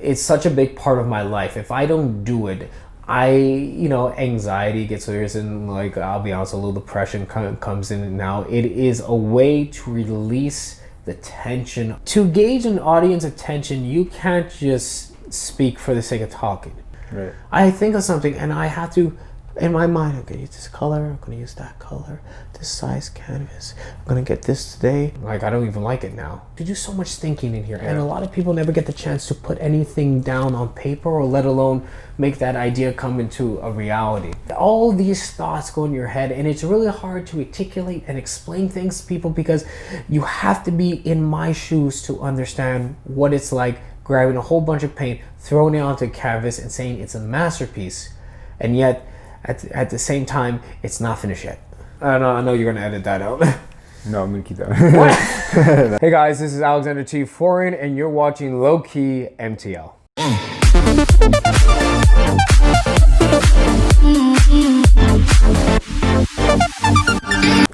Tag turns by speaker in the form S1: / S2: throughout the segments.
S1: It's such a big part of my life. If I don't do it, anxiety gets worse, and like, I'll be honest, a little depression comes in and out. It is a way to release the tension. To gauge an audience attention, you can't just speak for the sake of talking.
S2: Right.
S1: I think of something and I have to, in my mind, I'm gonna use this color, I'm gonna use that color, this size canvas, I'm gonna get this today. Like, I don't even like it now. You do so much thinking in here, and a lot of people never get the chance to put anything down on paper, or let alone make that idea come into a reality. All these thoughts go in your head, and it's really hard to articulate and explain things to people, because you have to be in my shoes to understand what it's like grabbing a whole bunch of paint, throwing it onto a canvas and saying it's a masterpiece, and yet at the same time it's not finished yet. I know you're gonna edit that out.
S2: No, I'm gonna keep that.
S1: Hey guys, this is Aleksander T. Forian, and you're watching Lowkey MTL.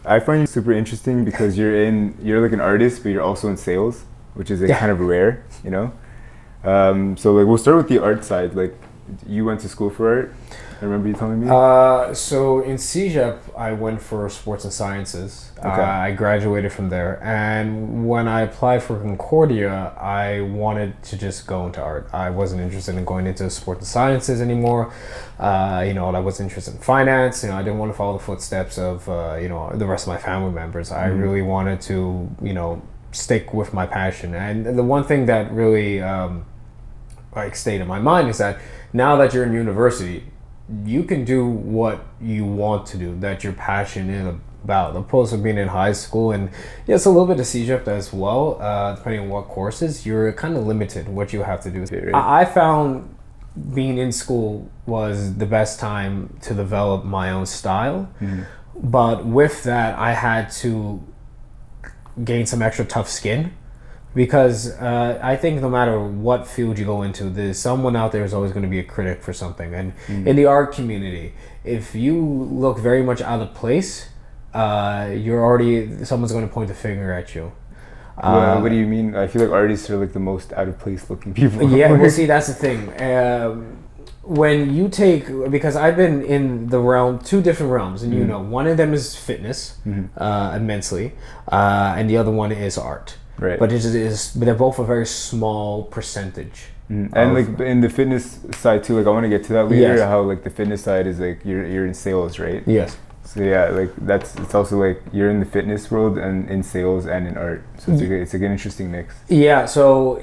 S2: I find you super interesting because you're like an artist, but you're also in sales, which is like kind of rare, you know. So like, we'll start with the art side. Like, you went to school for art. I remember you telling me.
S1: So in CEGEP, I went for sports and sciences.
S2: Okay.
S1: I graduated from there, and when I applied for Concordia, I wanted to just go into art. I wasn't interested in going into sports and sciences anymore. I was interested in finance. I didn't want to follow the footsteps of the rest of my family members. I really wanted to stick with my passion. And the one thing that really stayed in my mind is that now that you're in university, you can do what you want to do, that you're passionate about, opposed to being in high school. And it's a little bit of CEGEP as well, depending on what courses, you're kind of limited what you have to do. I found being in school was the best time to develop my own style, but with that I had to gain some extra tough skin, because I think no matter what field you go into, there's someone out there is always going to be a critic for something. And in the art community, if you look very much out of place, someone's going to point the finger at you.
S2: What do you mean? I feel like artists are like the most out of place looking people.
S1: Yeah, well, see, that's the thing. When you because I've been in two different realms, and one of them is fitness, immensely, and the other one is art.
S2: Right.
S1: But they're both a very small percentage.
S2: And like in the fitness side too, like I want to get to that later.
S1: Yes.
S2: How like the fitness side is like you're in sales, right?
S1: Yes.
S2: So yeah, like it's also like you're in the fitness world and in sales and in art. So it's like an interesting mix.
S1: Yeah. So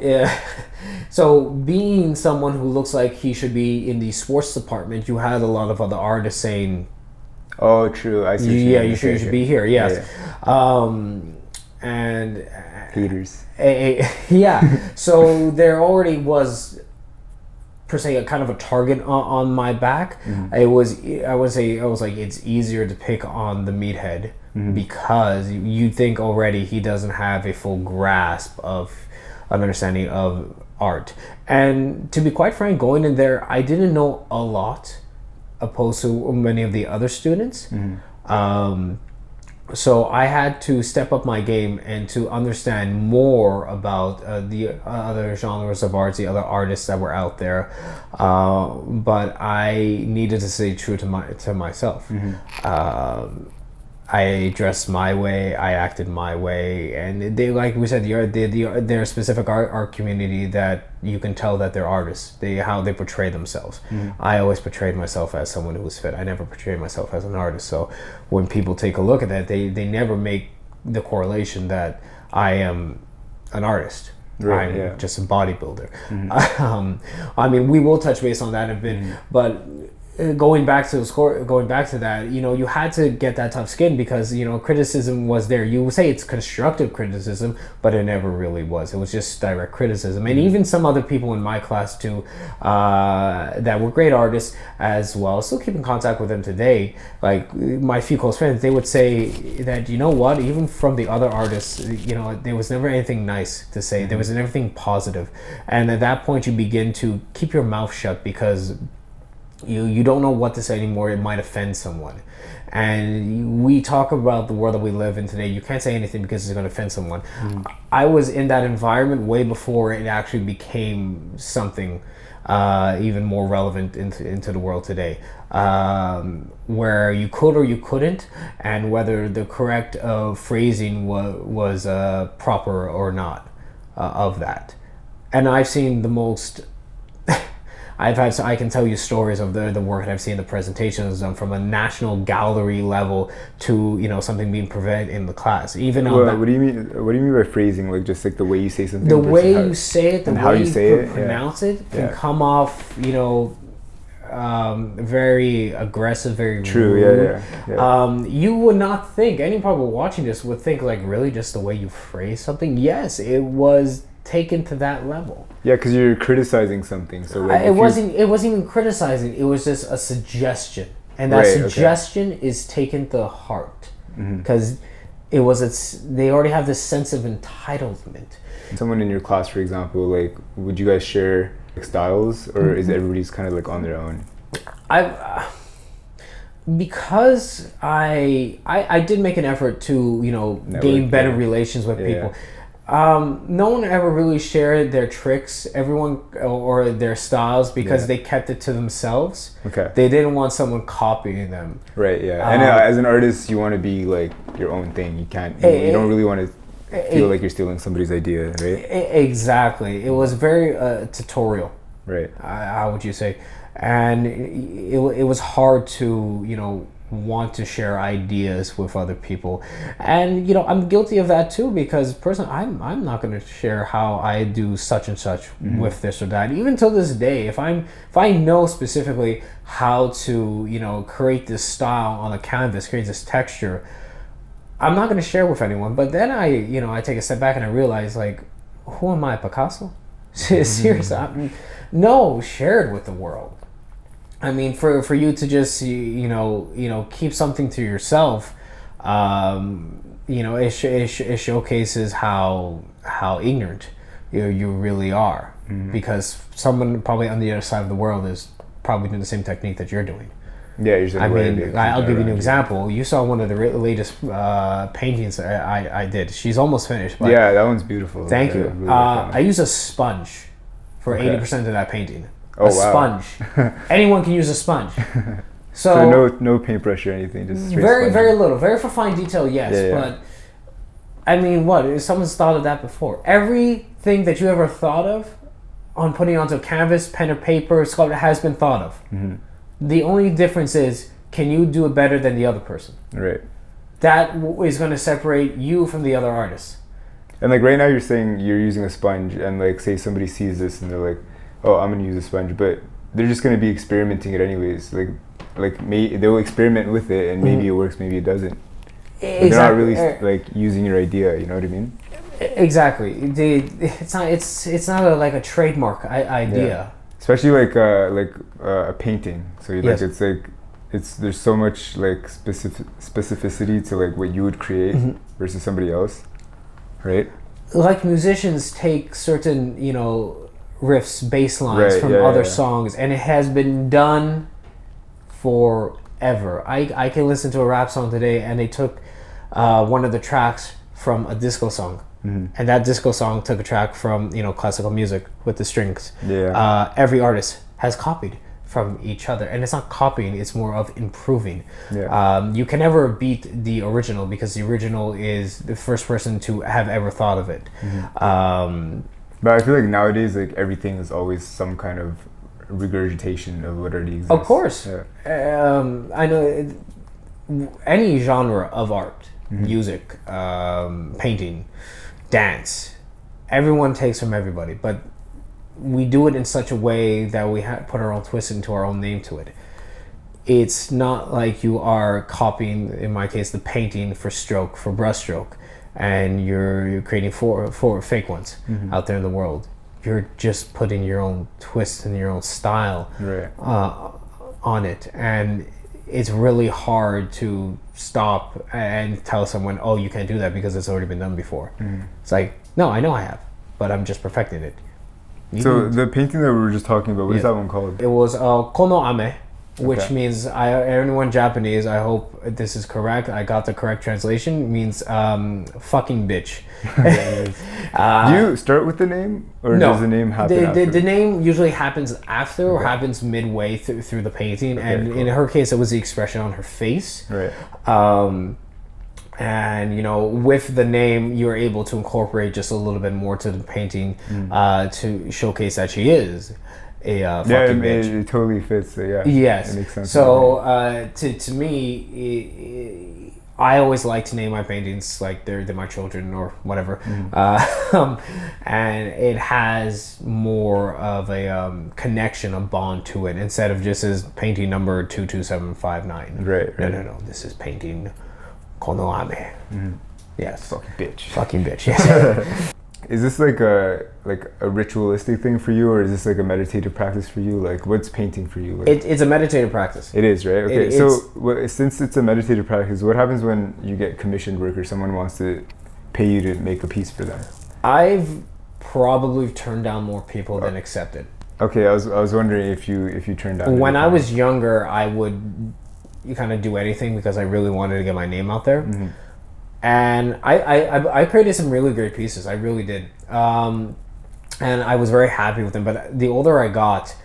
S1: being someone who looks like he should be in the sports department, you had a lot of other artists saying,
S2: "Oh, true. I see."
S1: Yeah, you should be here. Yes. Yeah. And
S2: haters.
S1: Yeah. So there already was, per se, a kind of a target on my back. I would say it's easier to pick on the meathead, because you think already he doesn't have a full grasp of an understanding of art. And to be quite frank, going in there, I didn't know a lot, opposed to many of the other students. So I had to step up my game and to understand more about the other genres of arts, the other artists that were out there. But I needed to stay true to myself. I dressed my way, I acted my way, and they, like we said, they're a specific art community that you can tell that they're artists. How they portray themselves. I always portrayed myself as someone who was fit. I never portrayed myself as an artist. So when people take a look at that, they never make the correlation that I am an artist. Right, I'm just a bodybuilder. I mean, we will touch base on that in a bit, but going back to that, you had to get that tough skin, because criticism was there. You would say it's constructive criticism, but it never really was. It was just direct criticism. And even some other people in my class too, that were great artists as well, still keep in contact with them today. Like my few close friends, they would say that, even from the other artists, there was never anything nice to say. There was never anything positive. And at that point you begin to keep your mouth shut, because You don't know what to say anymore. It might offend someone. And we talk about the world that we live in today. You can't say anything because it's going to offend someone. I was in that environment way before it actually became something even more relevant into the world today, where you could or you couldn't, and whether the correct phrasing was proper or not of that. And I've seen the most. I can tell you stories of the work that I've seen, the presentations done from a national gallery level to something being presented in the class. Even on
S2: what do you mean? What do you mean by phrasing? Like just like the way you say something.
S1: The way you say it, the way you pronounce it can come off, very aggressive, very
S2: rude. Yeah.
S1: You would not think, any people watching this would think, like, really just the way you phrase something? Yes, it was taken to that level.
S2: Yeah, because you're criticizing something. So like
S1: it wasn't even criticizing. It was just a suggestion, and that suggestion is taken to heart because they already have this sense of entitlement.
S2: Someone in your class, for example, like, would you guys share styles, or is everybody's kind of like on their own?
S1: Because I did make an effort to gain better relations with people. No one ever really shared their tricks, everyone, or their styles, because they kept it to themselves.
S2: Okay.
S1: They didn't want someone copying them.
S2: Right. Yeah. And as an artist, you want to be like your own thing. You can't. You don't really want to feel like you're stealing somebody's idea, right?
S1: Exactly. It was very tutorial.
S2: Right.
S1: How would you say? And it was hard to want to share ideas with other people, and I'm guilty of that too, because personally I'm not going to share how I do such and such with this or that. Even till this day, if I know specifically how to create this style on a canvas, create this texture, I'm not going to share with anyone. But then I take a step back and I realize, like, who am I, Picasso? Seriously, no, share it with the world. I mean, for you to just keep something to yourself, it showcases how ignorant you really are, because someone probably on the other side of the world is probably doing the same technique that you're doing.
S2: Yeah, you're just
S1: I'll give you an example. You saw one of the latest paintings I did. She's almost finished. But
S2: yeah, that one's beautiful.
S1: Thank you. Really I use a sponge for 80% of that painting.
S2: Oh,
S1: wow. Sponge. Anyone can use a sponge.
S2: So no paintbrush or anything, just straight
S1: very,
S2: sponge.
S1: very little. Very for fine detail, yes.
S2: Yeah.
S1: But I mean, what? Someone's thought of that before. Everything that you ever thought of on putting onto a canvas, pen or paper, sculpture has been thought of. The only difference is, can you do it better than the other person?
S2: Right.
S1: That is going to separate you from the other artists.
S2: And like right now you're saying you're using a sponge, and like say somebody sees this and they're like, oh, I'm gonna use a sponge, but they're just gonna be experimenting it anyways. They'll experiment with it, and maybe it works, maybe it doesn't. Exactly. They're not really like using your idea. You know what I mean?
S1: Exactly. It's not a trademark idea.
S2: Yeah. Especially like a painting. So
S1: Yes.
S2: there's so much like specificity to like what you would create versus somebody else, right?
S1: Like musicians take certain riffs, bass lines from other songs, and it has been done forever. I can listen to a rap song today and they took one of the tracks from a disco song, and that disco song took a track from classical music with the strings. Every artist has copied from each other, and it's not copying, it's more of improving. You can never beat the original, because the original is the first person to have ever thought of it.
S2: But I feel like nowadays, like, everything is always some kind of regurgitation of what already exists.
S1: Of course. I know any genre of art, music, painting, dance, everyone takes from everybody, but we do it in such a way that we put our own twist into our own name to it. It's not like you are copying, in my case, the painting for brush stroke, and you're creating four fake ones out there in the world. You're just putting your own twist and your own style on it, and it's really hard to stop and tell someone, oh, you can't do that because it's already been done before. It's like, no, I know I have, but I'm just perfecting it.
S2: So the painting that we were just talking about, what is that one called?
S1: It was Kono Ame. which
S2: Okay.
S1: means anyone Japanese, I hope this is correct. I got the correct translation. Means fucking bitch.
S2: Do you start with the name, or
S1: No,
S2: does the name happen after?
S1: the name usually happens after or happens midway through the painting, and
S2: cool.
S1: in her case, it was the expression on her face.
S2: Right.
S1: And you know, with the name, you're able to incorporate just a little bit more to the painting to showcase that she is a fucking bitch.
S2: It totally fits. So yeah.
S1: Yes.
S2: It makes sense.
S1: So to me, I always like to name my paintings like they're my children or whatever, and it has more of a connection, a bond to it, instead of just as painting number 22759.
S2: Right.
S1: No. This is painting Konoame. Yes.
S2: Fucking bitch.
S1: Fucking bitch. Yes.
S2: Is this like a ritualistic thing for you, or is this like a meditative practice for you? Like, what's painting for you? Like,
S1: It's a meditative practice.
S2: it is, right? Okay. Since it's a meditative practice, what happens when you get commissioned work or someone wants to pay you to make a piece for them?
S1: I've probably turned down more people than accepted.
S2: Okay, I was wondering if you turned down.
S1: When I was younger, I would kind of do anything because I really wanted to get my name out there. And I created some really great pieces. I really did. And I was very happy with them. But the older I got,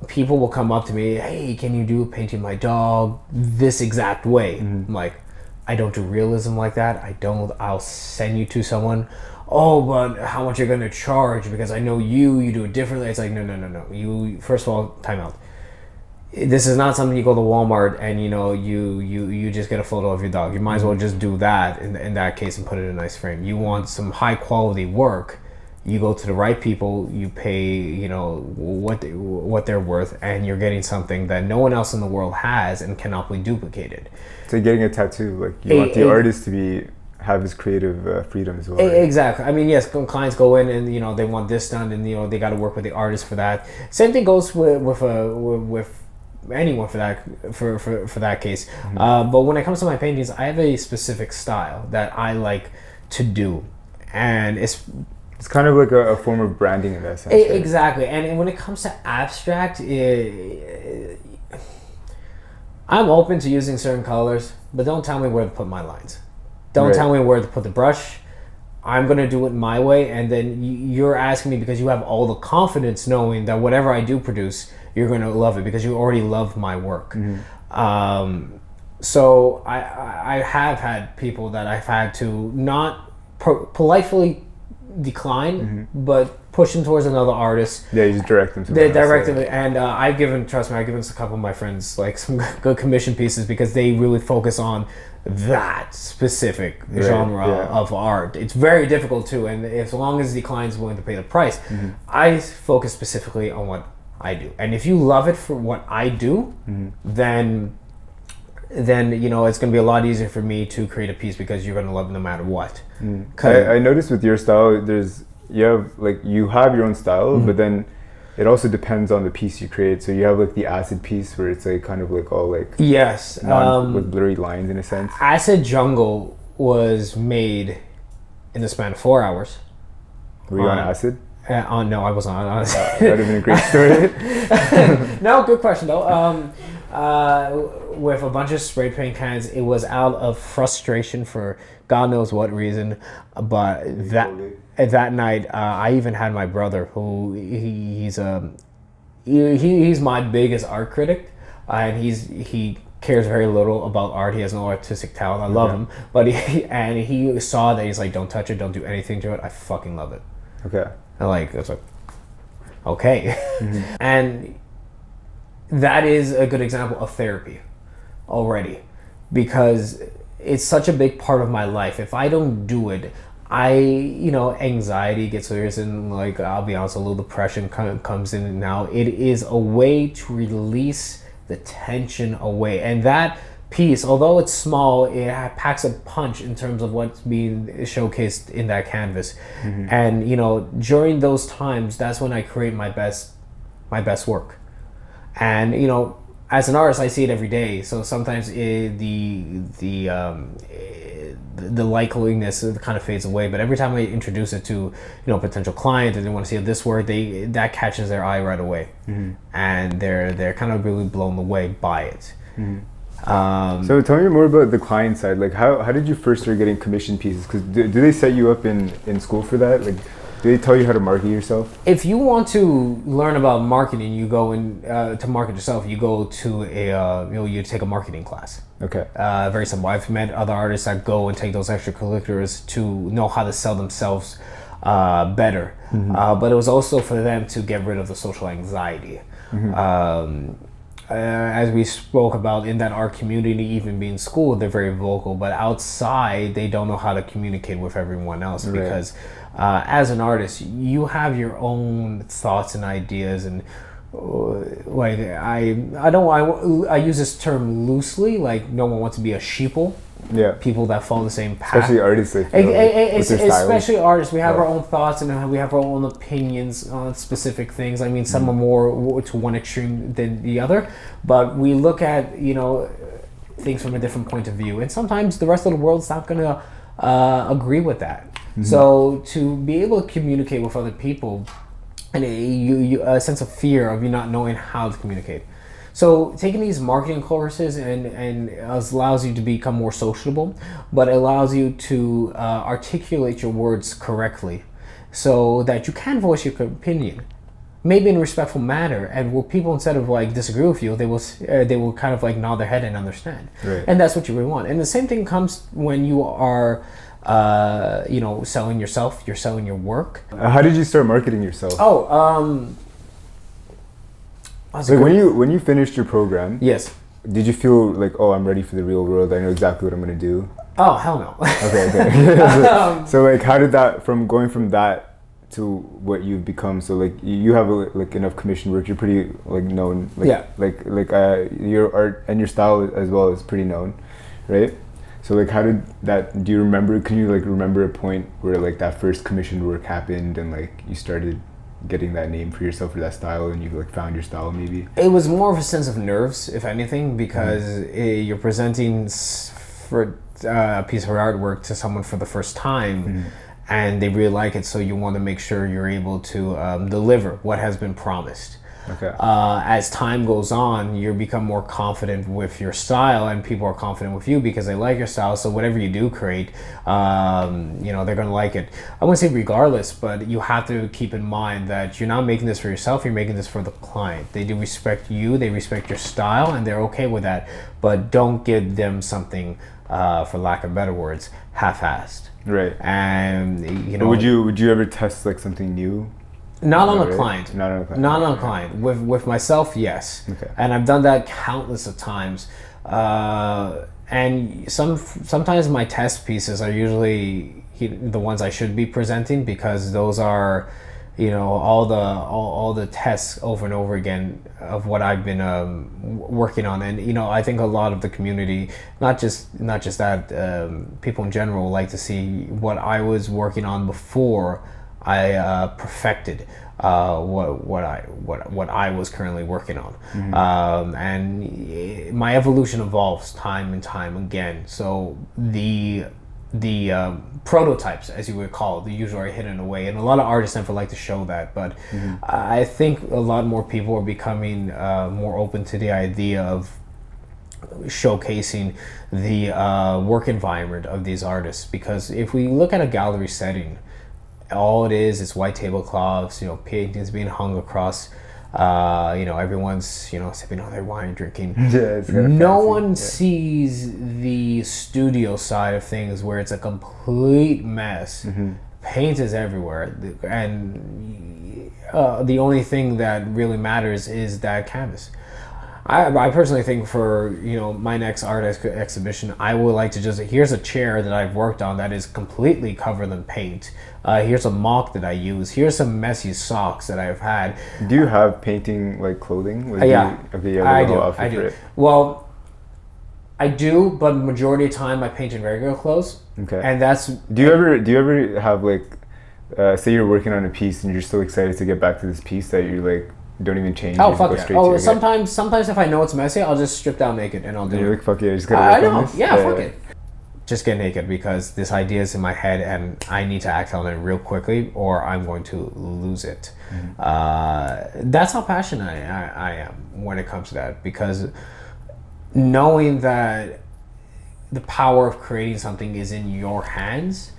S1: people will come up to me, hey, can you do painting my dog this exact way? I'm like, I don't do realism like that. I'll send you to someone. Oh, but how much you're going to charge? Because I know you do it differently. It's like, no. You, first of all, time out. This is not something you go to Walmart and you just get a photo of your dog. You might as well just do that in that case and put it in a nice frame. You want some high quality work, you go to the right people, you pay what they're worth, and you're getting something that no one else in the world has and cannot be duplicated.
S2: So getting a tattoo, like you want the artist to have his creative freedom as well. Right?
S1: Exactly. I mean, yes, clients go in and they want this done, and they got to work with the artist for that. Same thing goes with anyone for that case. But when it comes to my paintings, I have a specific style that I like to do, and it's
S2: kind of like a form of branding in that sense. Right?
S1: Exactly. And when it comes to abstract, I'm open to using certain colors, but don't tell me where to put my lines. Don't tell me where to put the brush. I'm going to do it my way, and then you're asking me because you have all the confidence knowing that whatever I do produce, you're going to love it because you already love my work. So I have had people that I've had to not politely decline, but push them towards another artist.
S2: Yeah, you just direct them to
S1: They direct them, and I've given a couple of my friends like some good commission pieces because they really focus on that specific genre of art. It's very difficult too, and as long as the client's willing to pay the price, I focus specifically on what I do. And if you love it for what I do, then it's going to be a lot easier for me to create a piece because you're going to love it no matter what.
S2: I noticed with your style, you have your own style, but then it also depends on the piece you create. So you have like the acid piece where it's like kind of like all like
S1: yes,
S2: with blurry lines in a sense.
S1: Acid Jungle was made in the span of 4 hours.
S2: Were you on acid?
S1: No, I wasn't on acid.
S2: That would have been a great story.
S1: No, good question though. With a bunch of spray paint cans, it was out of frustration for God knows what reason, but that night, I even had my brother, who he's my biggest art critic, and he cares very little about art. He has no artistic talent. I love him, but he saw that. He's like, don't touch it, don't do anything to it. I fucking love it.
S2: Okay.
S1: And it's like, okay, and that is a good example of therapy already, because it's such a big part of my life. If I don't do it, anxiety gets worse, and like, I'll be honest, a little depression comes in and out. It is a way to release the tension away, and that piece, although it's small, it packs a punch in terms of what's being showcased in that canvas. And during those times, that's when I create my best work. And as an artist, I see it every day. So sometimes the likeliness kind of fades away. But every time I introduce it to a potential client and they want to see this work, that catches their eye right away, and they're kind of really blown away by it.
S2: So tell me more about the client side. Like how did you first start getting commission pieces? Because do they set you up in school for that? Like, do they tell you how to market yourself?
S1: If you want to learn about marketing, you go in to market yourself. You go to you take a marketing class.
S2: Okay.
S1: Very simple. I've met other artists that go and take those extracurriculars to know how to sell themselves better. But it was also for them to get rid of the social anxiety. As we spoke about, in that art community, even being school, they're very vocal, but outside they don't know how to communicate with everyone else, because as an artist you have your own thoughts and ideas, and like I use this term loosely, like no one wants to be a sheeple. People that follow the same path.
S2: Especially artists, I feel,
S1: especially artists. We have our own thoughts and we have our own opinions on specific things. I mean, some are more to one extreme than the other, but we look at things from a different point of view, and sometimes the rest of the world's not going to agree with that. So to be able to communicate with other people, and a sense of fear of you not knowing how to communicate. So taking these marketing courses and allows you to become more sociable, but it allows you to articulate your words correctly, so that you can voice your opinion, maybe in a respectful manner, and where people, instead of like disagree with you, they will kind of like nod their head and understand. And that's what you really want. And the same thing comes when you are selling yourself. You're selling your work.
S2: How did you start marketing yourself? Like when you finished your program,
S1: yes,
S2: did you feel like, oh, I'm ready for the real world, I know exactly what I'm going to do?
S1: Oh, hell no.
S2: Okay. So like, how did that, from going from that to what you've become? So like, you have like enough commission work, you're pretty like known, like your art and your style as well is pretty known, right? So like, how did that, can you like remember a point where like that first commissioned work happened and like you started getting that name for yourself or that style, and you like found your style? Maybe
S1: it was more of a sense of nerves, if anything, because you're presenting for a piece of artwork to someone for the first time, and they really like it, so you want to make sure you're able to deliver what has been promised. As time goes on, you become more confident with your style, and people are confident with you because they like your style. So whatever you do create, they're going to like it. I wouldn't say regardless, but you have to keep in mind that you're not making this for yourself, you're making this for the client. They do respect you, they respect your style, and they're okay with that. But don't give them something, for lack of better words, half-assed.
S2: Right.
S1: And
S2: would you ever test like something new?
S1: Not on a client.
S2: Not on a client.
S1: Not on a client. With myself, yes.
S2: Okay.
S1: And I've done that countless of times. And sometimes my test pieces are usually the ones I should be presenting, because those are, all the tests over and over again of what I've been working on. And I think a lot of the community, not just that, people in general like to see what I was working on before I perfected what I was currently working on. And my evolution evolves time and time again. So the prototypes, as you would call it, usually are hidden away, and a lot of artists never like to show that. But I think a lot more people are becoming more open to the idea of showcasing the work environment of these artists, because if we look at a gallery setting, all it is white tablecloths, paintings being hung across, everyone's, sipping on their wine, drinking. No one sees the studio side of things, where it's a complete mess. Paint is everywhere, and the only thing that really matters is that canvas. I personally think for my next art exhibition, I would like to just, here's a chair that I've worked on that is completely covered in paint. Here's a mop that I use. Here's some messy socks that I've had.
S2: Do you have painting like clothing? Like,
S1: I do. Well, I do, but majority of the time I paint in regular clothes.
S2: Okay.
S1: And that's.
S2: Do you ever have like, say you're working on a piece and you're so excited to get back to this piece that you're like don't even change.
S1: Oh
S2: you
S1: fuck
S2: go
S1: yeah!
S2: straight
S1: Oh,
S2: to it.
S1: sometimes if I know it's messy, I'll just strip down naked and I'll do
S2: You're
S1: it.
S2: like, fuck yeah, I just gotta
S1: I
S2: work on
S1: know.
S2: this.
S1: Yeah, fuck it. Just get naked because this idea is in my head and I need to act on it real quickly or I'm going to lose it. That's how passionate I am when it comes to that, because knowing that the power of creating something is in your hands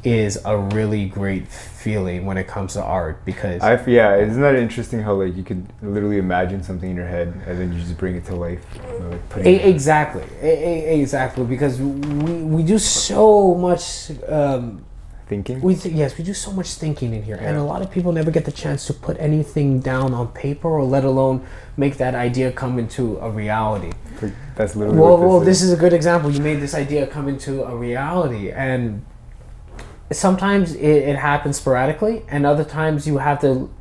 S1: is a really great feeling when it comes to art, because
S2: Yeah, isn't that interesting how like you could literally imagine something in your head and then you just bring it to life? Like putting
S1: exactly, because we do so much
S2: thinking.
S1: yes, we do so much thinking in here, and a lot of people never get the chance to put anything down on paper, or let alone make that idea come into a reality.
S2: Like, that's literally
S1: Well,
S2: what
S1: this is a good example. You made this idea come into a reality, and sometimes it happens sporadically, and other times you have to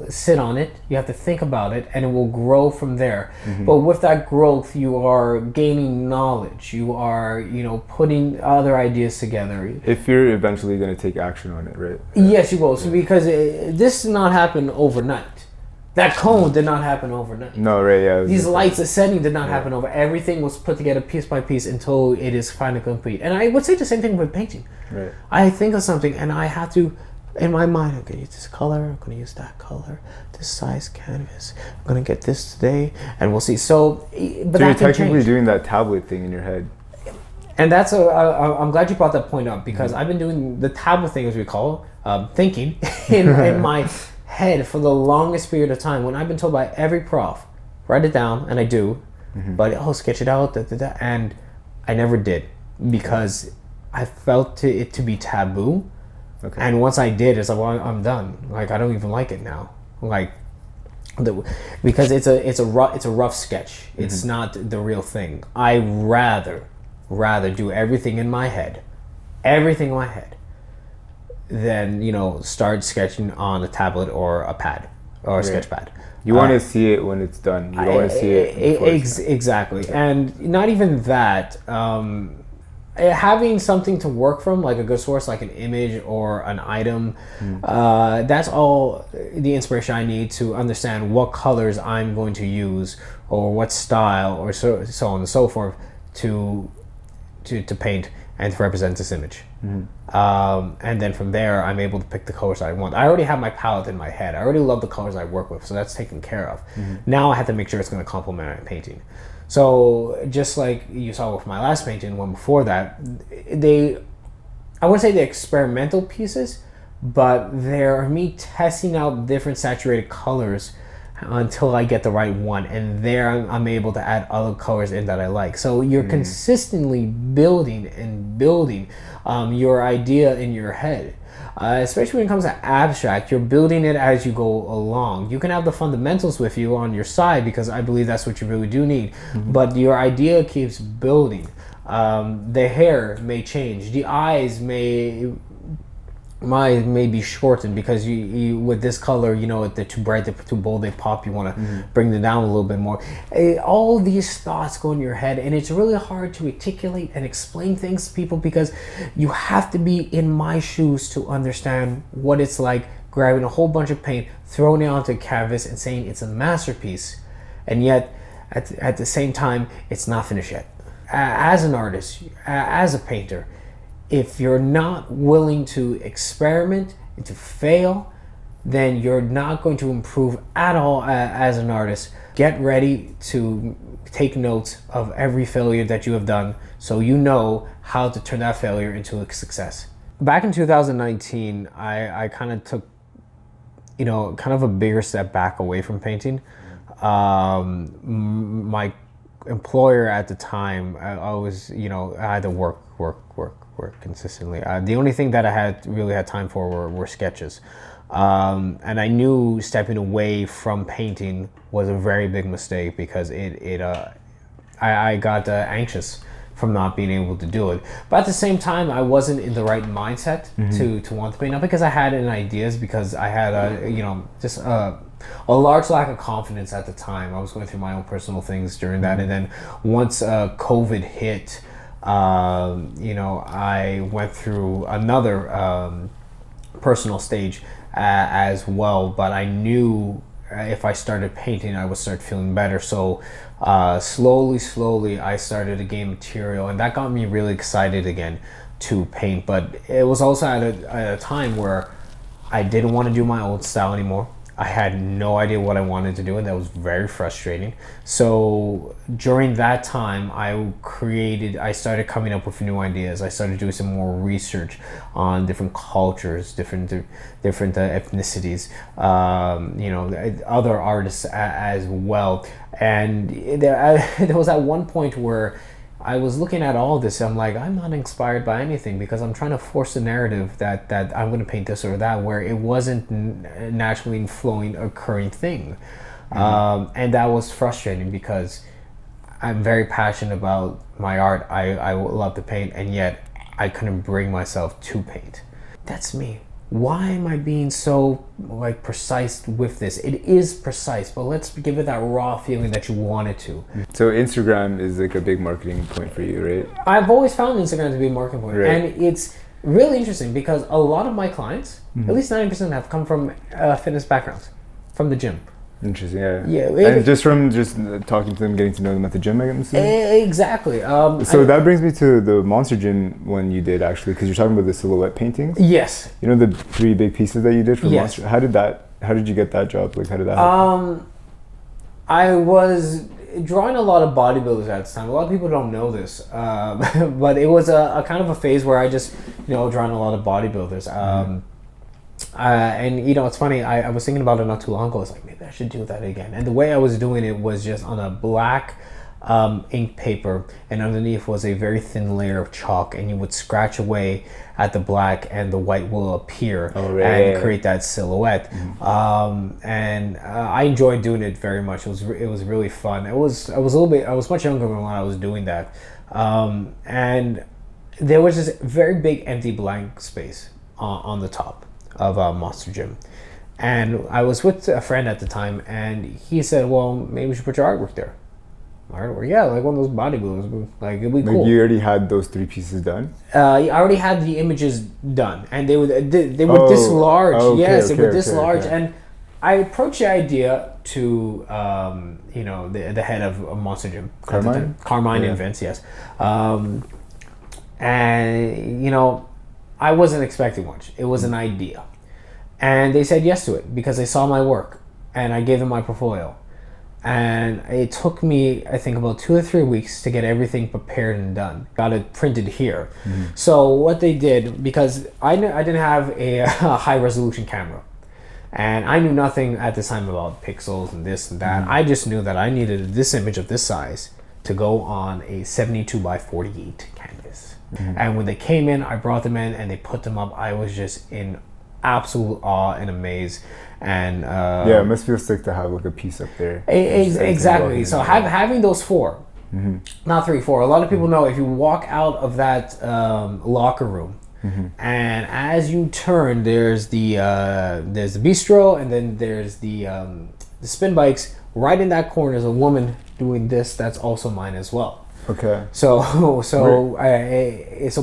S1: sit on it, you have to think about it, and it will grow from there. But with that growth, you are gaining knowledge, you are, putting other ideas together.
S2: If you're eventually going to take action on it, right?
S1: Yes, you will. So because this did not happen overnight. That cone did not happen overnight.
S2: No, right, yeah.
S1: These lights ascending did not happen over. Everything was put together piece by piece until it is finally complete. And I would say the same thing with painting.
S2: Right.
S1: I think of something and I have to, in my mind, I'm going to use this color, I'm going to use that color, this size canvas, I'm going to get this today, and we'll see. So
S2: you're technically doing that tablet thing in your head.
S1: And that's I'm glad you brought that point up, because I've been doing the tablet thing, as we call it, thinking in my head for the longest period of time, when I've been told by every prof, write it down, and I do, but sketch it out, and I never did, because I felt it to be taboo.
S2: Okay.
S1: And once I did, it's like, well, I'm done. Like, I don't even like it now. Like, because it's a rough sketch. It's not the real thing. I rather do everything in my head, than start sketching on a tablet or a pad or a sketch pad.
S2: You want to see it when it's done. You don't want to see it before it's done.
S1: Exactly. And not even that. Having something to work from, like a good source, like an image or an item, that's all the inspiration I need to understand what colors I'm going to use, or what style, or so on and so forth, to paint and to represent this image. And then from there, I'm able to pick the colors I want. I already have my palette in my head. I already love the colors I work with, so that's taken care of. Now I have to make sure it's going to complement my painting. So just like you saw with my last painting, one before that, I wouldn't say they're experimental pieces, but they're me testing out different saturated colors until I get the right one, and there I'm able to add other colors in that I like. So you're consistently building your idea in your head. Especially when it comes to abstract, you're building it as you go along. You can have the fundamentals with you on your side, because I believe that's what you really do need. But your idea keeps building. The hair may change. The eyes may be shortened, because you with this color, they're too bright, they're too bold, they pop. You want to bring them down a little bit more. All these thoughts go in your head, and it's really hard to articulate and explain things to people, because you have to be in my shoes to understand what it's like grabbing a whole bunch of paint, throwing it onto a canvas, and saying it's a masterpiece, and yet at the same time it's not finished yet. As an artist, as a painter, if you're not willing to experiment and to fail, then you're not going to improve at all as an artist. Get ready to take notes of every failure that you have done, so you know how to turn that failure into a success. Back in 2019, I kind of took, kind of a bigger step back away from painting. My employer at the time, I was, I had to work consistently. The only thing that I really had time for were sketches. And I knew stepping away from painting was a very big mistake, because I got anxious from not being able to do it. But at the same time, I wasn't in the right mindset to want to paint. Not because I had any ideas, because I had a large lack of confidence at the time. I was going through my own personal things during that. And then once COVID hit, I went through another personal stage as well. But I knew if I started painting, I would start feeling better. So slowly, I started to gain material, and that got me really excited again to paint. But it was also at a time where I didn't want to do my old style anymore. I had no idea what I wanted to do, and that was very frustrating. So during that time, I started coming up with new ideas. I started doing some more research on different cultures, different ethnicities, other artists as well. And there was at one point where I was looking at all this, I'm like, I'm not inspired by anything, because I'm trying to force a narrative that I'm going to paint this or that, where it wasn't naturally flowing, occurring thing. And that was frustrating, because I'm very passionate about my art. I love to paint, and yet I couldn't bring myself to paint. That's me. Why am I being so precise with this? It is precise, but let's give it that raw feeling that you want it to.
S2: So Instagram is like a big marketing point for you, right?
S1: I've always found Instagram to be a marketing point,
S2: right.
S1: And it's really interesting because a lot of my clients, at least 90%, have come from fitness backgrounds, from the gym.
S2: Interesting, yeah.
S1: Yeah,
S2: and just from talking to them, getting to know them at the gym, I'm assuming?
S1: Exactly.
S2: So that brings me to the Monster Gym one you did, actually, because you're talking about the silhouette paintings.
S1: Yes.
S2: You know the 3 big pieces that you did for
S1: yes.
S2: Monster? How did you get that job? How did that happen?
S1: I was drawing a lot of bodybuilders at the time. A lot of people don't know this, but it was a kind of a phase where I just, drawing a lot of bodybuilders. And it's funny, I was thinking about it not too long ago. I was like, maybe I should do that again. And the way I was doing it was just on a black ink paper, and underneath was a very thin layer of chalk, and you would scratch away at the black and the white will appear and create that silhouette. And I enjoyed doing it very much. It was really fun. I was much younger when I was doing that, and there was this very big empty blank space on the top of Monster Gym, and I was with a friend at the time, and he said, well, maybe we should put your artwork there. Artwork, yeah, like one of those bodybuilders, it'd be cool.
S2: You already had those 3 pieces done?
S1: I already had the images done, and they were this large. They were this large. And I approached the idea to the head of Monster Gym, Carmine and Vince, yes. And I wasn't expecting much. It was an idea. And they said yes to it because they saw my work, and I gave them my portfolio. And it took me, I think, about 2 or 3 weeks to get everything prepared and done. Got it printed here. So what they did, because I didn't have a high resolution camera, and I knew nothing at the time about pixels and this and that. I just knew that I needed this image of this size to go on a 72 by 48 canvas. And when they came in, I brought them in and they put them up. I was just in absolute awe and amaze. And
S2: it must feel sick to have a piece up there.
S1: Exactly. So having those 4, not 3, 4. A lot of people know if you walk out of that locker room, and as you turn, there's the bistro, and then there's the spin bikes. Right in that corner is a woman doing this. That's also mine as well.
S2: Okay.
S1: So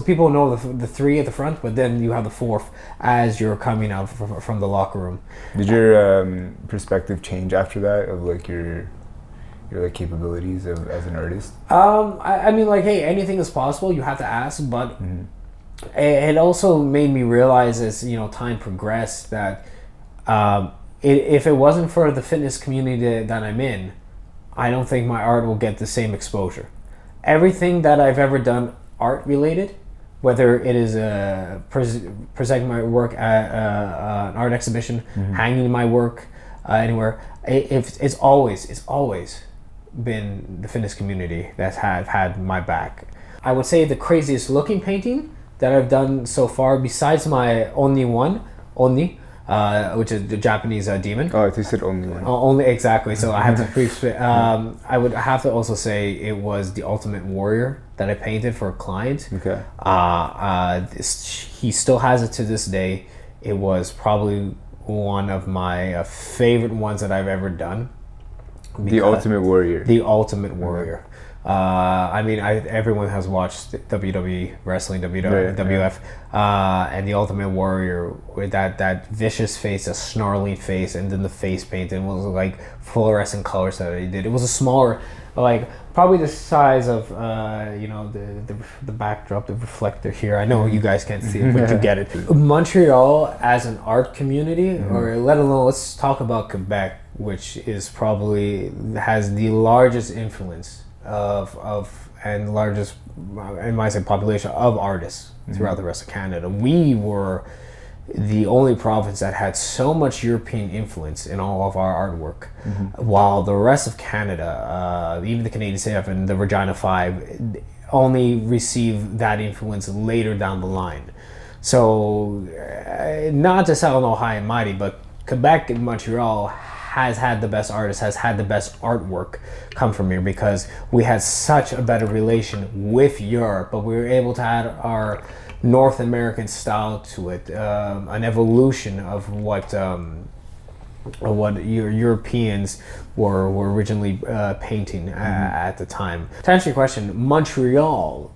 S1: people know the 3 at the front, but then you have the 4th as you're coming out from the locker room.
S2: Did your perspective change after that of your capabilities as an artist?
S1: I mean, hey, anything is possible. You have to ask, but it also made me realize as time progressed that if it wasn't for the fitness community that I'm in, I don't think my art will get the same exposure. Everything that I've ever done art related, whether it is presenting my work at an art exhibition, hanging my work anywhere, it's always been the fitness community that's had my back. I would say the craziest looking painting that I've done so far, besides my Oni, which is the Japanese demon.
S2: Oh, I think you said only one.
S1: Only, exactly. So I have to I would have to also say it was the Ultimate Warrior that I painted for a client.
S2: Okay.
S1: He still has it to this day. It was probably one of my favorite ones that I've ever done.
S2: The Ultimate Warrior.
S1: The Ultimate Warrior. I mean, everyone has watched WWE wrestling, WWF, and the Ultimate Warrior with that vicious face, a snarling face, and then the face paint, and it was like fluorescent colors that he did. It was a smaller, like probably the size of the backdrop, the reflector here. I know you guys can't see it, but you get it. Montreal as an art community, or let alone, let's talk about Quebec, which is probably has the largest influence and largest, in my say, population of artists throughout the rest of Canada. We were the only province that had so much European influence in all of our artwork, while the rest of Canada, even the Canadian CF and the Regina 5, only received that influence later down the line. So, not to sound all high and mighty, but Quebec and Montreal has had the best artists, has had the best artwork come from here, because we had such a better relation with Europe, but we were able to add our North American style to it, an evolution of what Europeans were originally painting at the time. To answer your question, Montreal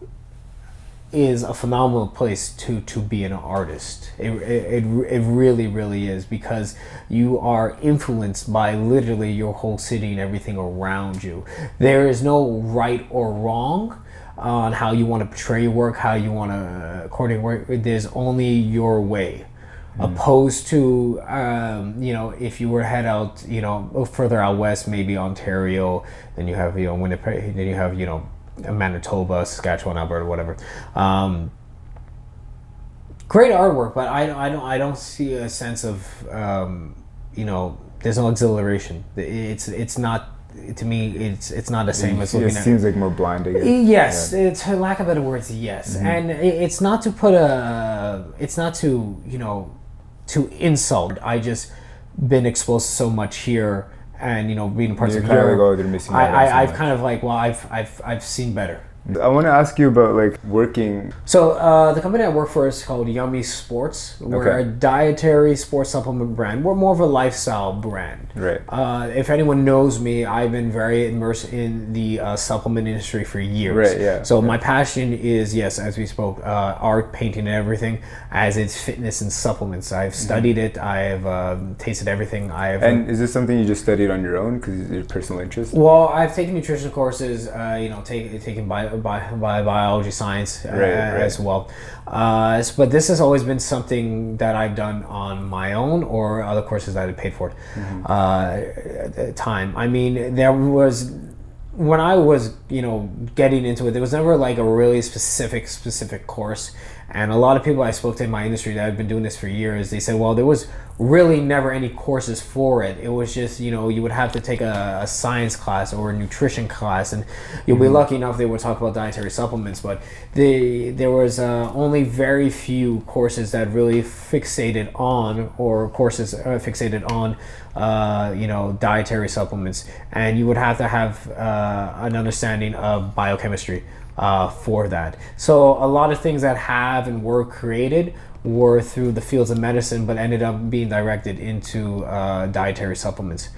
S1: is a phenomenal place to be an artist. It really is, because you are influenced by literally your whole city and everything around you. There is no right or wrong on how you want to portray your work, how you want to coordinate work. There's only your way. Opposed to if you were head out further out west, maybe Ontario, then you have Winnipeg, then you have Manitoba, Saskatchewan, Alberta, whatever. Great artwork, but I don't see a sense of there's no exhilaration. It's not, to me, it's not the same as looking at.
S2: It seems like more blind, I guess.
S1: Yes, it's, for lack of better words, yes. And it's not to put it's not to to insult. I just been exposed to so much here, and being parts of Europe, I've kind of like, well, I've seen better.
S2: I want to ask you about working.
S1: So the company I work for is called Yummy Sports. We're a dietary sports supplement brand. We're more of a lifestyle brand.
S2: Right.
S1: If anyone knows me, I've been very immersed in the supplement industry for years.
S2: Right. Yeah.
S1: So my passion is, yes, as we spoke, art, painting, and everything, as it's fitness and supplements. I've studied it. I've tasted everything.
S2: And is this something you just studied on your own because it's your personal interest?
S1: Well, I've taken nutrition courses. Taken biology science as well. But this has always been something that I've done on my own, or other courses that I paid for at the time. I mean, there was, when I was getting into it, there was never like a really specific course. And a lot of people I spoke to in my industry that have been doing this for years, they said, well, there was really never any courses for it. It was just, you would have to take a science class or a nutrition class, and you'll be lucky enough they would talk about dietary supplements, but there was only very few courses that really fixated on, dietary supplements. And you would have to have an understanding of biochemistry for that. So a lot of things that have and were created were through the fields of medicine, but ended up being directed into dietary supplements,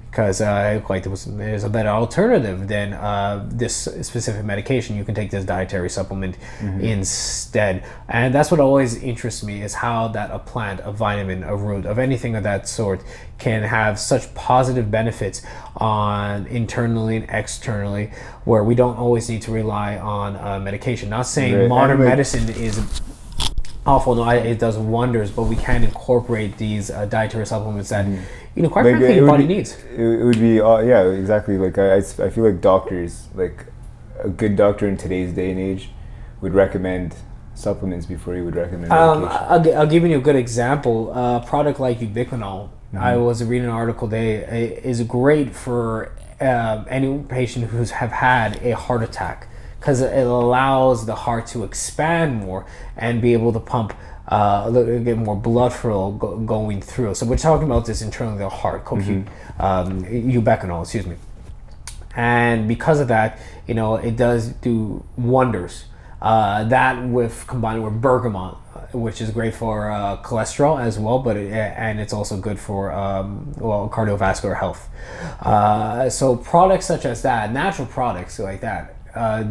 S1: because there's a better alternative than this specific medication. You can take this dietary supplement instead. And that's what always interests me, is how that a plant, a vitamin, a root, of anything of that sort can have such positive benefits on internally and externally, where we don't always need to rely on medication. Not saying modern medicine is awful. No, it does wonders, but we can incorporate these dietary supplements that quite frankly your body needs.
S2: It would be exactly. I feel like doctors, like a good doctor in today's day and age, would recommend supplements before he would recommend medication.
S1: I'll give you a good example. A product like Ubiquinol, I was reading an article today, is great for any patient who's have had a heart attack, because it allows the heart to expand more and be able to pump a little bit more blood flow going through. So we're talking about this internally, the heart, Ubiquinol, excuse me. And because of that, it does do wonders. That combined with bergamot, which is great for cholesterol as well, and it's also good for cardiovascular health. So products such as that, natural products like that,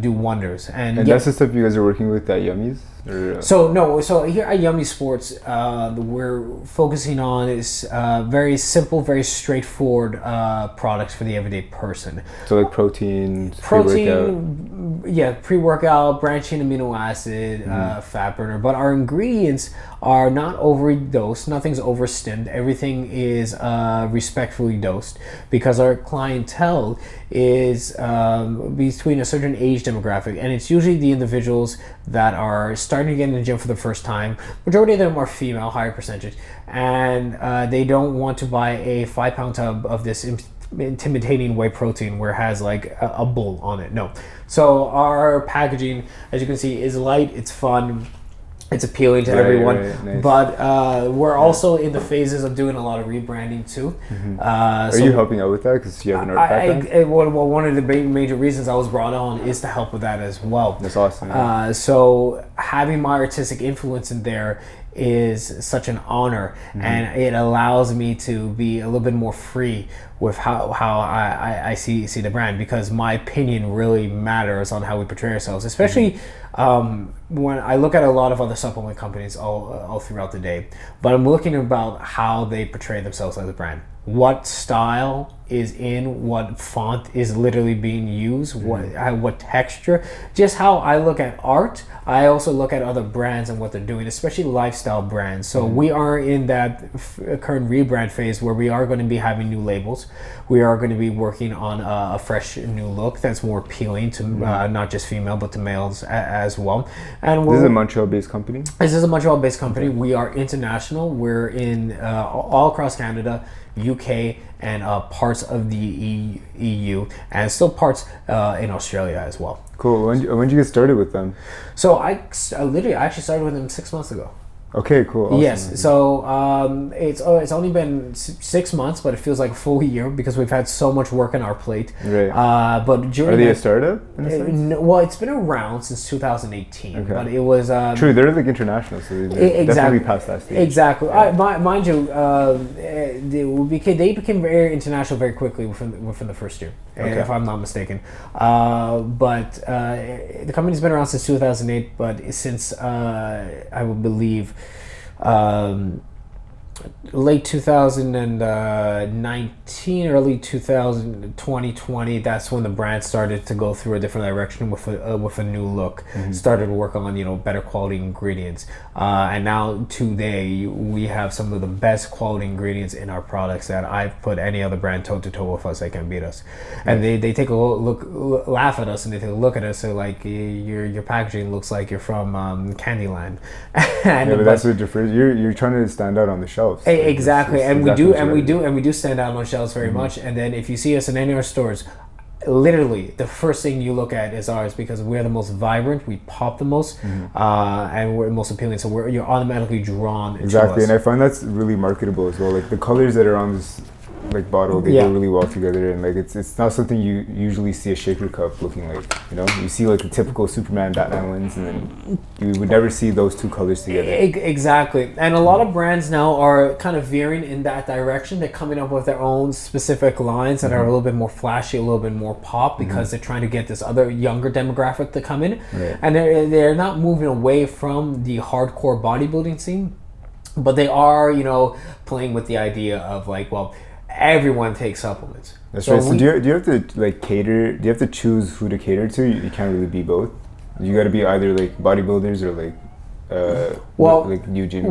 S1: do wonders. And
S2: that's the stuff you guys are working with at Yummies? Or,
S1: So here at Yummy Sports, we're focusing on is very simple, very straightforward products for the everyday person.
S2: So like protein, pre-workout.
S1: Pre-workout, branching amino acid, fat burner. But our ingredients are not overdosed. Nothing's overstimmed. Everything is respectfully dosed because our clientele is between a certain age demographic, and it's usually the individuals that are starting to get in the gym for the first time. Majority of them are female, higher percentage, and they don't want to buy a 5-pound tub of this intimidating whey protein where it has like a bull on it. No. So our packaging, as you can see, is light, it's fun, it's appealing to everyone.
S2: Right, nice.
S1: But we're also in the phases of doing a lot of rebranding too.
S2: Are you helping out with that because you have an art background?
S1: One of the major reasons I was brought on is to help with that as well.
S2: That's awesome.
S1: So having my artistic influence in there is such an honor, and it allows me to be a little bit more free with how I see the brand, because my opinion really matters on how we portray ourselves, especially when I look at a lot of other supplement companies all throughout the day, but I'm looking about how they portray themselves as a brand. What style is in, what font is literally being used, what texture, just how I look at art. I also look at other brands and what they're doing, especially lifestyle brands. So we are in that current rebrand phase where we are going to be having new labels. We are going to be working on a fresh new look that's more appealing to not just female but to males as well. And
S2: this is a Montreal-based company?
S1: This is a Montreal-based company. Okay. We are international. We're in all across Canada, UK, and parts of the EU, and still parts in Australia as well.
S2: Cool. When did you get started with them?
S1: So I actually started with them 6 months ago.
S2: Okay, cool. Awesome.
S1: Yes. So it's only been 6 months, but it feels like a full year because we've had so much work on our plate.
S2: Right.
S1: But during
S2: are they a startup?
S1: Well, it's been around since 2018. Okay. But it was
S2: true. They're like international, so they're definitely past that stage.
S1: Exactly. Yeah. Mind you, they became very international very quickly within the first year, if I'm not mistaken. But the company's been around since 2008, but since I would believe late 2019, early 2020, that's when the brand started to go through a different direction with a new look. Started to work on better quality ingredients, and now today we have some of the best quality ingredients in our products that I've put any other brand toe to toe with us. They can beat us, and they take a look, laugh at us, and they take a look at us. They're like, your packaging looks like you're from Candyland.
S2: But that's what different. You're trying to stand out on the shelves.
S1: Exactly, and we do stand out on shelves very much. And then if you see us in any of our stores, literally the first thing you look at is ours, because we're the most vibrant, we pop the most, and we're the most appealing. So you're automatically drawn to us.
S2: And I find that's really marketable as well. Like the colors that are on this bottle, they go really well together, and it's not something you usually see a shaker cup looking like. You see like the typical Superman, Batman ones, and then you would never see those two colors together.
S1: Exactly, and a lot of brands now are kind of veering in that direction. They're coming up with their own specific lines that are a little bit more flashy, a little bit more pop, because they're trying to get this other younger demographic to come in, and they're not moving away from the hardcore bodybuilding scene, but they are playing with the idea of everyone takes supplements.
S2: That's right. So do you have to cater? Do you have to choose who to cater to? You can't really be both. You got to be either bodybuilders or new gym.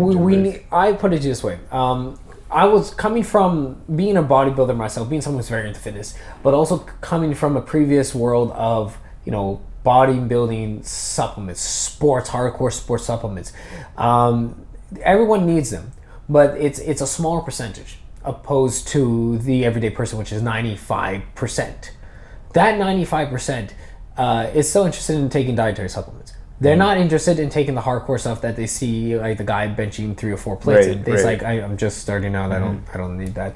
S1: I put it this way. I was coming from being a bodybuilder myself, being someone who's very into fitness, but also coming from a previous world of bodybuilding supplements, hardcore sports supplements. Everyone needs them, but it's a smaller percentage, opposed to the everyday person, which is 95%. That 95% is still interested in taking dietary supplements. They're not interested in taking the hardcore stuff that they see, like the guy benching 3 or 4 plates. And it's like, I'm just starting out. I don't need that.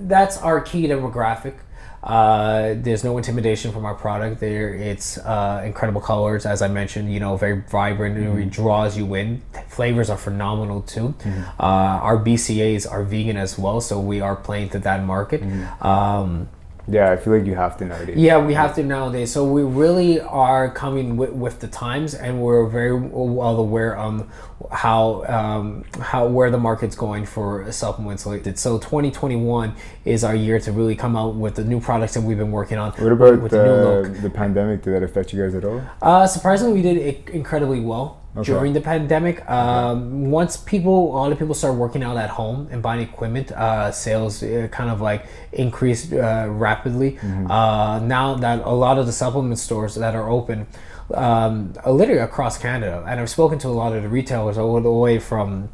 S1: That's our key demographic. There's no intimidation from our product. It's incredible colors, as I mentioned. Very vibrant. It draws you in. Flavors are phenomenal too. Our BCAs are vegan as well, so we are playing to that market.
S2: Yeah, I feel like you have to nowadays.
S1: Yeah, we have to nowadays. So we really are coming with the times, and we're very well aware on how where the market's going for supplements. So 2021 is our year to really come out with the new products that we've been working on.
S2: What about
S1: with the new look?
S2: the pandemic? Did that affect you guys at all?
S1: Surprisingly, we did incredibly well.
S2: Okay.
S1: During the pandemic. Once a lot of people started working out at home and buying equipment, sales kind of like increased rapidly. Now that a lot of the supplement stores that are open, literally across Canada, and I've spoken to a lot of the retailers all the way from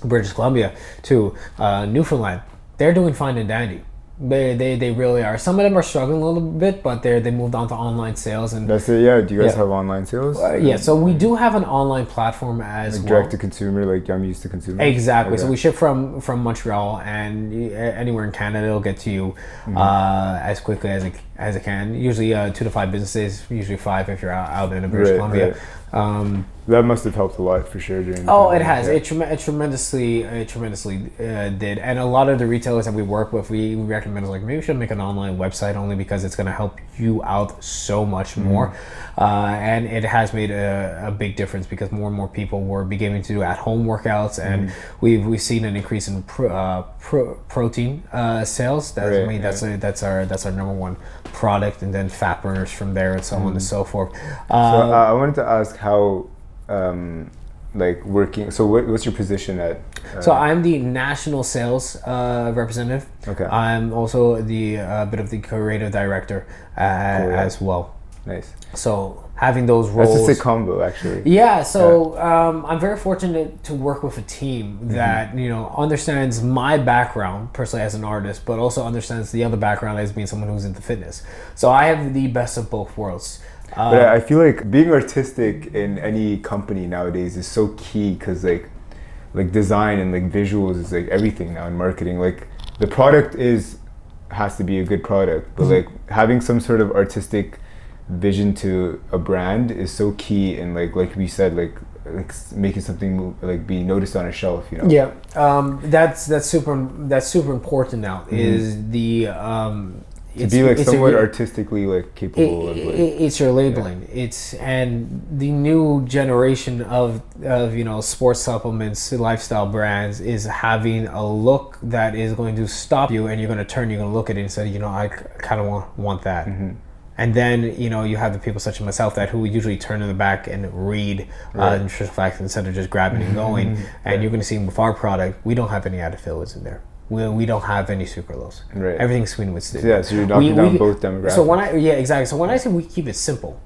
S1: British Columbia to Newfoundland, they're doing fine and dandy. They really are. Some of them are struggling a little bit, but they moved on to online sales. And
S2: that's it. Yeah. Do you guys have online sales?
S1: Yeah. So we do have an online platform as well.
S2: Direct to consumer, like I'm used to consumer.
S1: Exactly. Okay. So we ship from Montreal, and anywhere in Canada, it'll get to you as quickly as it can. Usually 2 to 5 business days. Usually 5 if you're out in British Columbia.
S2: Right. That must have helped a lot for sure during the
S1: pandemic. It has. It tremendously did. And a lot of the retailers that we work with, we recommend like maybe we should make an online website, only because it's going to help you out so much more. And it has made a big difference, because more and more people were beginning to do at-home workouts, and we've seen an increase in protein sales. That's our number one product, and then fat burners from there, and so on and so forth.
S2: So I wanted to ask how. Like working. So what's your position at?
S1: So I'm the national sales representative.
S2: Okay.
S1: I'm also the bit of the creative director as well.
S2: Nice.
S1: So having those roles.
S2: That's a sick combo, actually.
S1: Yeah. So I'm very fortunate to work with a team that understands my background personally as an artist, but also understands the other background as being someone who's into fitness. So I have the best of both worlds.
S2: But I feel like being artistic in any company nowadays is so key, because like design and like visuals is like everything now in marketing. Like the product has to be a good product, but like having some sort of artistic vision to a brand is so key, and like we said, like making something like be noticed on a shelf.
S1: Yeah, that's super important now. Is the
S2: to be like somewhat artistically like capable of like,
S1: it's your labeling. And the new generation of sports supplements, lifestyle brands is having a look that is going to stop you, and you're going to look at it and say, I kind of want that. And then you have the people such as myself who usually turn in the back and read nutritional facts instead of just grabbing and going. And you're going to see with our product, we don't have any added fillers in there. We don't have any sucralose. Right. Everything's sweetened with stevia.
S2: Yeah, so you're knocking down both demographics.
S1: So exactly. So when I say we keep it simple,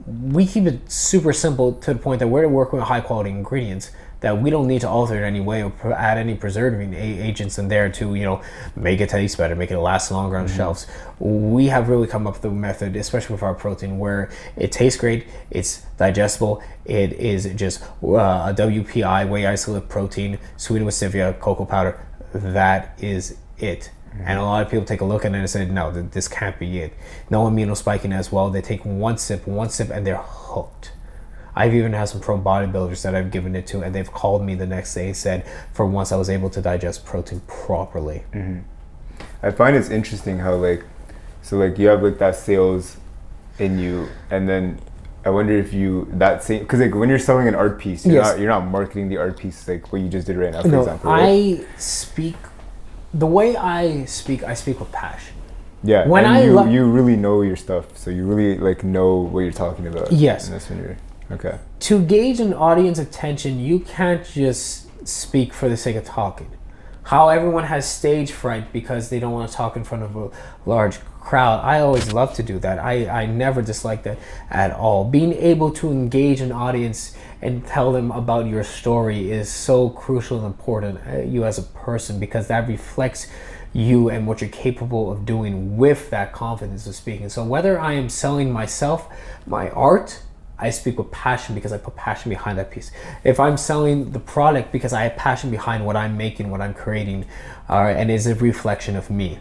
S1: we keep it super simple to the point that we're working with high quality ingredients that we don't need to alter it in any way or add any preserving agents in there to make it taste better, make it last longer on shelves. We have really come up with a method, especially with our protein, where it tastes great, it's digestible, it is just a WPI, whey isolate protein, sweetened with stevia, cocoa powder. That is it. And a lot of people take a look at it and say, no, this can't be it. No amino spiking as well. They take one sip, and they're hooked. I've even had some pro bodybuilders that I've given it to, and they've called me the next day and said, for once I was able to digest protein properly.
S2: I find it's interesting how you have like that sales in you, and then I wonder if because like when you're selling an art piece, you're not marketing the art piece like what you just did right now, for example. Right?
S1: The way I speak with passion.
S2: Yeah, when you really know your stuff, so you really like know what you're talking about.
S1: Yes.
S2: And that's when you're okay.
S1: To gauge an audience attention, you can't just speak for the sake of talking. How everyone has stage fright because they don't want to talk in front of a large crowd. I always love to do that. I never dislike that at all. Being able to engage an audience and tell them about your story is so crucial and important, you as a person, because that reflects you and what you're capable of doing with that confidence of speaking. So whether I am selling myself, my art, I speak with passion because I put passion behind that piece. If I'm selling the product, because I have passion behind what I'm making, what I'm creating, and is a reflection of me.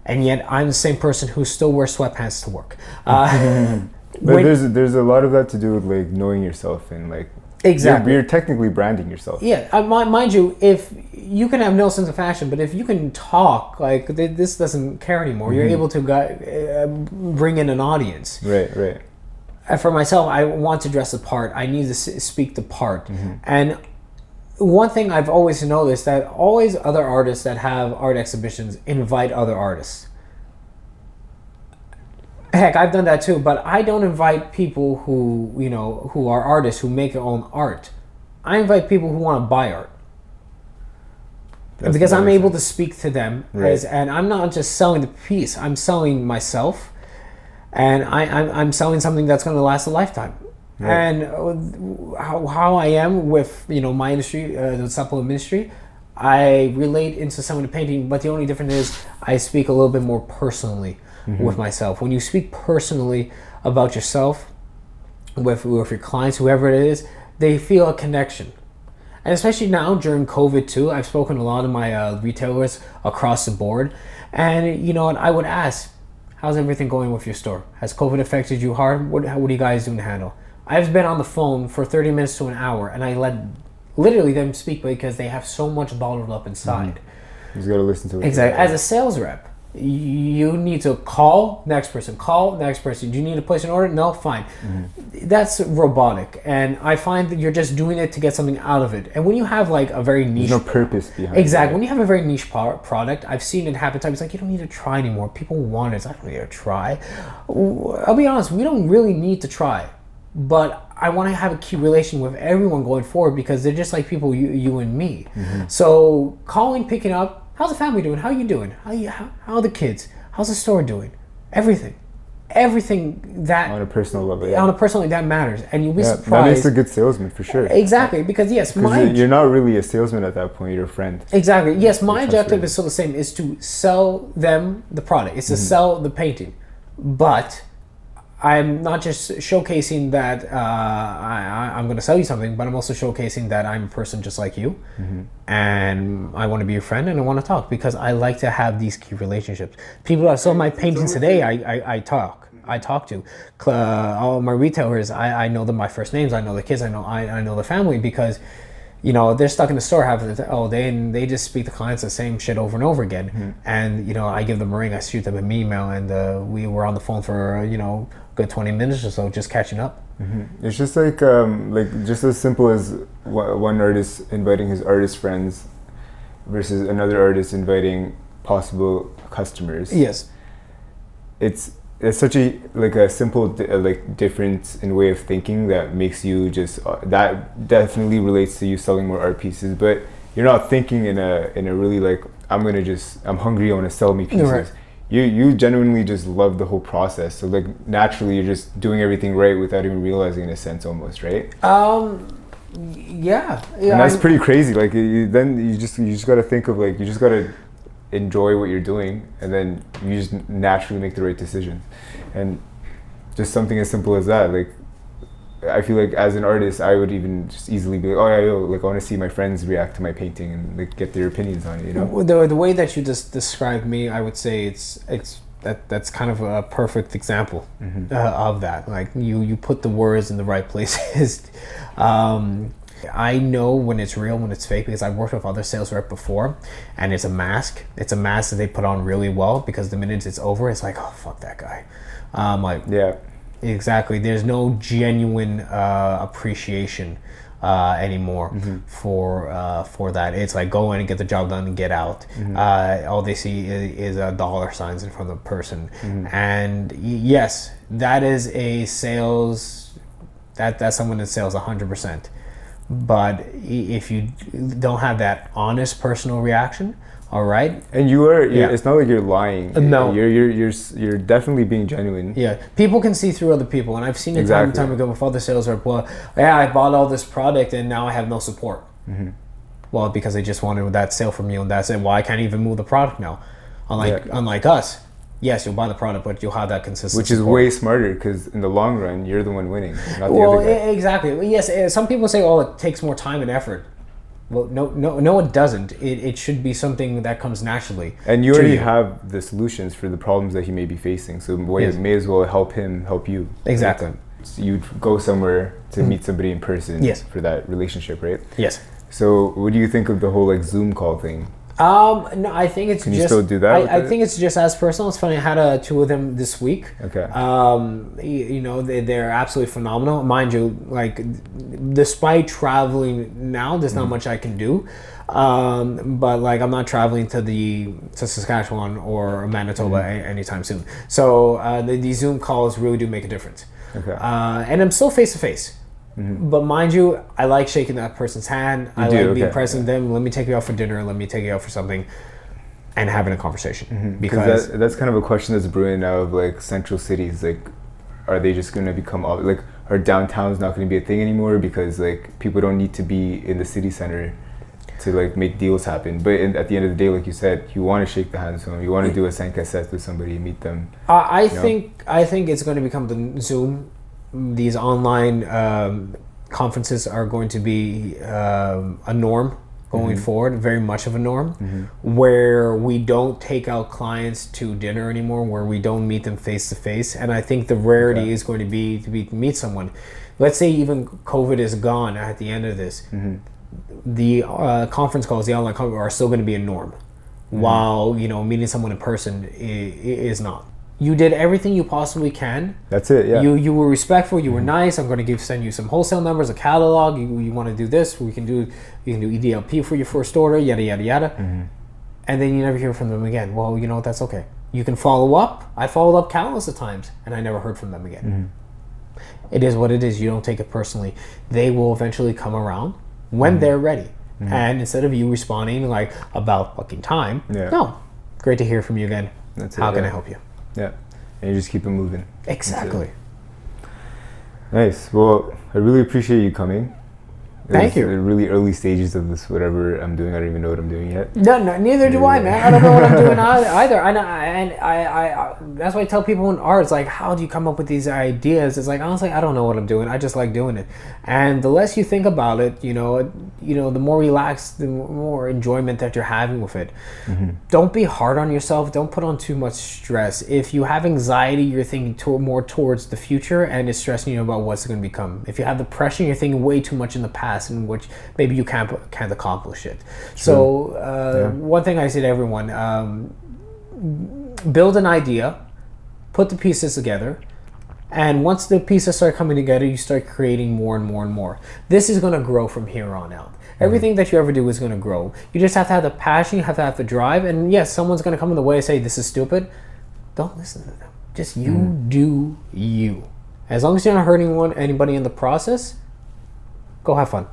S1: And yet I'm the same person who still wears sweatpants to work.
S2: But there's a lot of that to do with like knowing yourself and like
S1: Exactly.
S2: You're technically branding yourself.
S1: Yeah, mind you, if you can have no sense of fashion, but if you can talk, like this doesn't care anymore. You're able to bring in an audience.
S2: Right.
S1: For myself, I want to dress the part. I need to speak the part. And one thing I've always noticed that always other artists that have art exhibitions invite other artists. Heck, I've done that too, but I don't invite people who are artists who make their own art. I invite people who want to buy art. Because I'm able to speak to them, and I'm not just selling the piece. I'm selling myself, and I'm selling something that's going to last a lifetime. Right. And how I am with my industry, the supplement industry, I relate into some of the painting, but the only difference is I speak a little bit more personally with myself. When you speak personally about yourself with your clients, whoever it is, they feel a connection. And especially now during COVID too, I've spoken to a lot of my retailers across the board, and I would ask, how's everything going with your store? Has COVID affected you hard? What are you guys doing to handle? I've been on the phone for 30 minutes to an hour, and I let literally them speak because they have so much bottled up inside.
S2: You just gotta listen to it.
S1: Exactly. As a sales rep, you need to call next person. Do you need to place an order? No, fine. That's robotic, and I find that you're just doing it to get something out of it. And when you have like a very niche,
S2: there's no purpose behind it.
S1: Exactly. When you have a very niche product, I've seen it happen times. It's like you don't need to try anymore. People want it. I don't need to try. I'll be honest. We don't really need to try, but I want to have a key relation with everyone going forward because they're just like people, you and me. So calling, picking up. How's the family doing? How are you doing? How are the kids? How's the store doing? Everything that
S2: on a personal level.
S1: On a personal level, that matters, and you'll be surprised.
S2: That makes a good salesman for sure.
S1: Exactly, because
S2: you're not really a salesman at that point. You're a friend.
S1: Exactly. Yes, my objective is still the same: is to sell them the product. It's to sell the painting, but I'm not just showcasing that I'm going to sell you something, but I'm also showcasing that I'm a person just like you, and I want to be your friend and I want to talk because I like to have these key relationships. People that saw my paintings today, I talk to. All my retailers, I know them by first names. I know the kids. I know the family because they're stuck in the store half of the day and they just speak to clients the same shit over and over again. And I give them a ring, I shoot them an email, and we were on the phone for good 20 minutes or so just catching up.
S2: It's just like just as simple as one artist inviting his artist friends versus another artist inviting possible customers.
S1: Yes,
S2: it's such a simple difference in way of thinking that makes you just that definitely relates to you selling more art pieces, but you're not thinking in a really I'm hungry, I want to sell me pieces. Right. You genuinely just love the whole process, so naturally you're just doing everything right without even realizing, in a sense, almost, right?
S1: Yeah,
S2: and that's pretty crazy. Then you just got to think of you just got to enjoy what you're doing, and then you just naturally make the right decisions. And just something as simple as that, I feel like as an artist I would even just easily be I want to see my friends react to my painting and get their opinions on it,
S1: The way that you just described me, I would say that's kind of a perfect example of that. You put the words in the right places. I know when it's real, when it's fake, because I've worked with other sales rep before, and it's a mask. It's a mask that they put on really well, because the minute it's over, it's like, oh, fuck that guy.
S2: Yeah,
S1: exactly. There's no genuine appreciation anymore for that. It's like go in and get the job done and get out. All they see is dollar signs in front of the person. And yes, that is a sales. That's someone that sells 100%. But if you don't have that honest personal reaction, all right,
S2: and you are, it's not like you're lying.
S1: No,
S2: you're definitely being genuine.
S1: Yeah, people can see through other people, and I've seen it time and time ago with other sales reps. Well, yeah, I bought all this product and now I have no support. Well, because they just wanted that sale from you, and that's it. Well, I can't even move the product now. Unlike us. Yes, you'll buy the product, but you'll have that consistent
S2: Which is
S1: support.
S2: way smarter, because in the long run, you're the one winning, not the other guy.
S1: Exactly. Yes, some people say, oh, it takes more time and effort. Well, no, it doesn't. It should be something that comes naturally.
S2: And you already have the solutions for the problems that he may be facing, so may as well help him help you.
S1: Exactly.
S2: So you'd go somewhere to meet somebody in person.
S1: Yes.
S2: For that relationship, right?
S1: Yes.
S2: So what do you think of the whole like Zoom call thing?
S1: No, I think it's
S2: Can
S1: just.
S2: you still do that?
S1: I think it's just as personal. It's funny. I had two of them this week.
S2: Okay.
S1: You know, they're absolutely phenomenal. Mind you, like, despite traveling now, there's not much I can do. But like, I'm not traveling to Saskatchewan or Manitoba anytime soon. So the Zoom calls really do make a difference.
S2: Okay.
S1: And I'm still face to face. But mind you, I like shaking that person's hand. I like being present with them. Let me take you out for dinner. Let me take you out for something, and having a conversation. Because
S2: that's kind of a question that's brewing now of like central cities. Like, are they just going to become like, are downtowns not going to be a thing anymore because like people don't need to be in the city center to like make deals happen? But at the end of the day, like you said, you want to shake the hands with them. You want to do a 5 cassette with somebody, meet them.
S1: I think it's going to become the Zoom. These online conferences are going to be a norm going forward, very much of a norm, where we don't take out clients to dinner anymore, where we don't meet them face to face. And I think the rarity is going to be to meet someone. Let's say even COVID is gone at the end of this. The conference calls, the online conference, are still going to be a norm, while meeting someone in person is not. You did everything you possibly can.
S2: That's it. Yeah.
S1: You were respectful. You were nice. I'm going to send you some wholesale numbers, a catalog. You want to do this? You can do EDLP for your first order. Yada yada yada. And then you never hear from them again. Well, you know what? That's okay. You can follow up. I followed up countless of times, and I never heard from them again. It is what it is. You don't take it personally. They will eventually come around when they're ready. And instead of you responding like about fucking time, no, great to hear from you again.
S2: That's it.
S1: How can I help you?
S2: Yeah, and you just keep it moving.
S1: Exactly.
S2: Nice. Well, I really appreciate you coming.
S1: Thank you.
S2: The really early stages of this, whatever I'm doing, I don't even know what I'm doing yet.
S1: No, neither do I, man. I don't know what I'm doing either. And I that's why I tell people in art, it's like, how do you come up with these ideas? It's like, honestly, I don't know what I'm doing. I just like doing it. And the less you think about it, the more relaxed, the more enjoyment that you're having with it. Don't be hard on yourself. Don't put on too much stress. If you have anxiety, you're thinking more towards the future, and it's stressing you about what's going to become. If you have depression, you're thinking way too much in the past, in which maybe you can't accomplish it. So one thing I say to everyone, build an idea, put the pieces together, and once the pieces start coming together, you start creating more and more and more. This is going to grow from here on out. Everything that you ever do is going to grow. You just have to have the passion, you have to have the drive, and yes, someone's going to come in the way and say, this is stupid. Don't listen to them. Just you do you. As long as you're not hurting anybody in the process, go have fun.